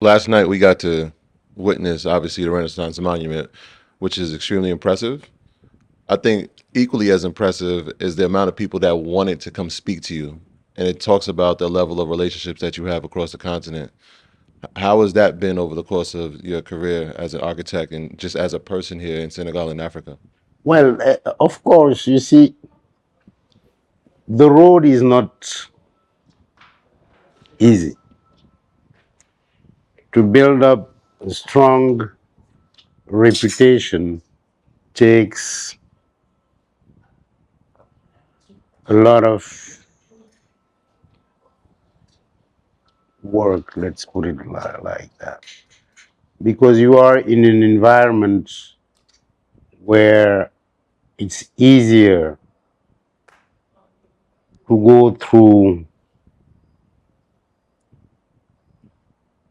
Last night we got to witness, obviously, the Renaissance Monument, which is extremely impressive. I think equally as impressive is the amount of people that wanted to come speak to you. And it talks about the level of relationships that you have across the continent. How has that been over the course of your career as an architect and just as a person here in Senegal and Africa? Well, of course, you see, the road is not easy. To build up a strong reputation takes a lot of work, let's put it like that. Because you are in an environment where it's easier to go through,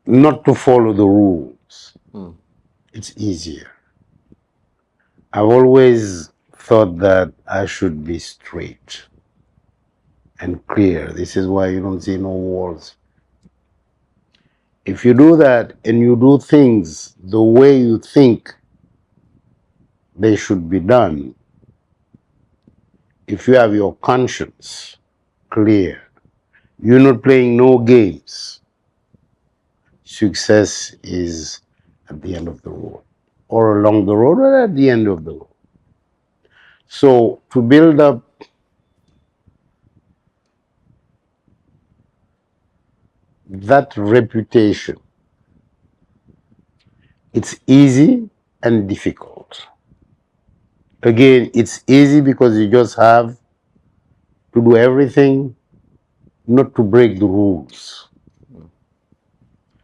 not to follow the rules. It's easier. I've always thought that I should be straight and clear. This is why you don't see no walls. If you do that and you do things the way you think they should be done, if you have your conscience clear, you're not playing no games, success is at the end of the road, or along the road, or at the end of the road. So to build up that reputation, it's easy and difficult. Again, it's easy because you just have to do everything not to break the rules,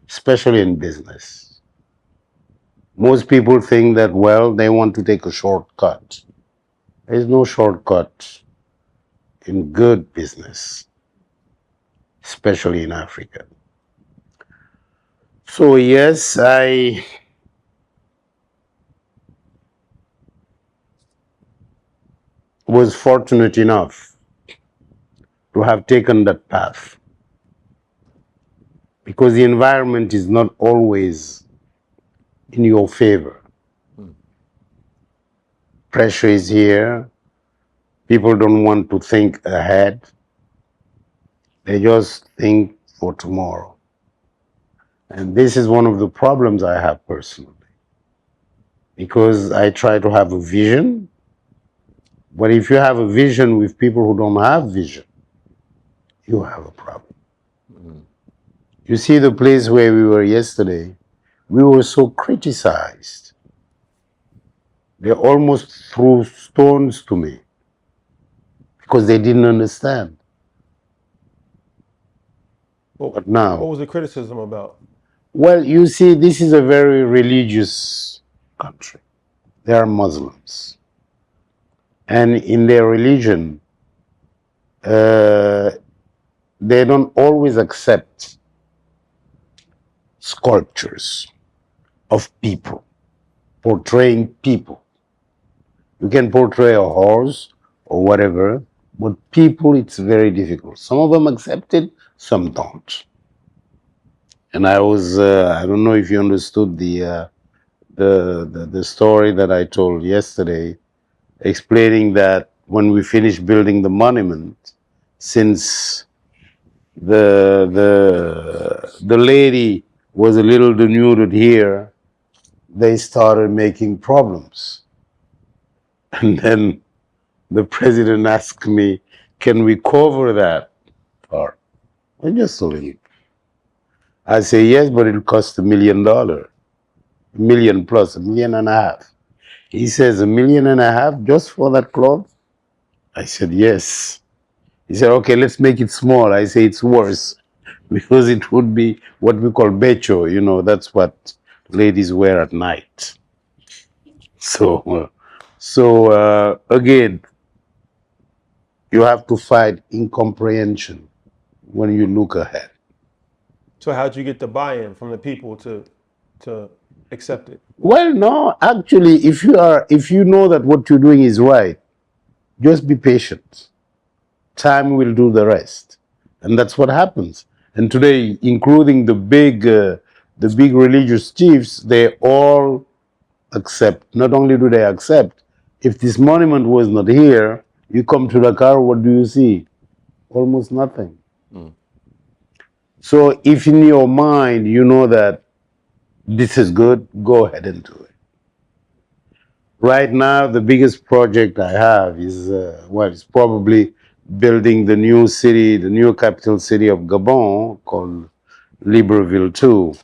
especially in business. Most people think that, well, they want to take a shortcut. There's no shortcut in good business, especially in Africa. So, yes, I was fortunate enough to have taken that path because the environment is not always in your favor. Pressure is here. People don't want to think ahead. They just think for tomorrow. And this is one of the problems I have personally. Because I try to have a vision. But if you have a vision with people who don't have vision, you have a problem. You see the place where we were yesterday, we were so criticized. They almost threw stones to me because they didn't understand. But now, what was the criticism about? well, you see, this is a very religious country. They are Muslims. And in their religion, they don't always accept sculptures of people, portraying people. You can portray a horse or whatever, but people, it's very difficult. Some of them accept it, some don't. And I was, I don't know if you understood the story that I told yesterday, explaining that when we finished building the monument, since the lady was a little denuded here, they started making problems. And then the president asked me, can we cover that part? Well, just a little. I say, yes, but it'll cost $1 million. $1 million plus, 1.5 million. He says, 1.5 million just for that cloth? I said, yes. He said, okay, let's make it small. I say, it's worse because it would be what we call becho. You know, that's what ladies wear at night. So, again, you have to fight incomprehension when you look ahead. So how'd you get the buy-in from the people to accept it? Well, no, actually, if you know that what you're doing is right, just be patient. Time will do the rest, and that's what happens. And today, including the big the big religious chiefs, they all accept. Not only do they accept, if this monument was not here, you come to Dakar, what do you see? Almost nothing. So if in your mind you know that this is good, go ahead and do it. Right now, the biggest project I have is, it's probably building the new city, the new capital city of Gabon, called Libreville 2.